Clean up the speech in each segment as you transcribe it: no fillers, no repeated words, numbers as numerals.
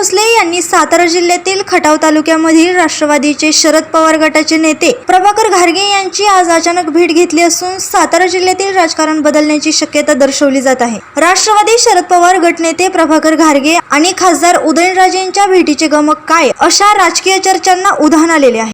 भोसले यांनी सातारा जिल्ह्यातील खटाव तालुक्यामधील राष्ट्रवादीचे शरद पवार गटाचे नेते प्रभाकर घारगे यांची आज अचानक भेट घेतली असून सातारा जिल्ह्यातील राजकारण बदलण्याची शक्यता दर्शवली जात आहे। राष्ट्रवादी शरद पवार गटनेते प्रभाकर घारगे आणि खासदार उदयनराजेंच्या भेटीचे गमक काय, अशा राजकीय चर्चांना उधाण आलेले आहे।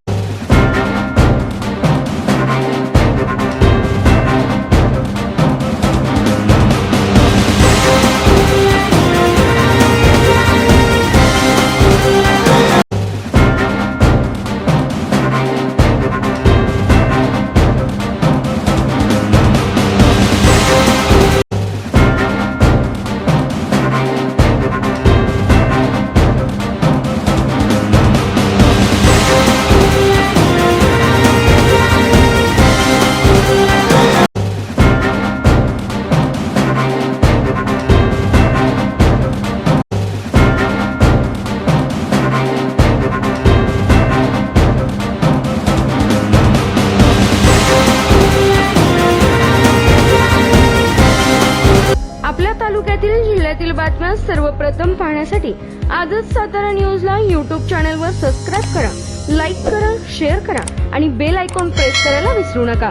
आपल्या तालुक्यातील जिल्ह्यातील बातम्या सर्वप्रथम पाहण्यासाठी आजच सातारा न्यूजला YouTube चॅनलवर सबस्क्राइब करा, लाईक करा, शेअर करा आणि बेल आयकॉन प्रेस करायला विसरू नका।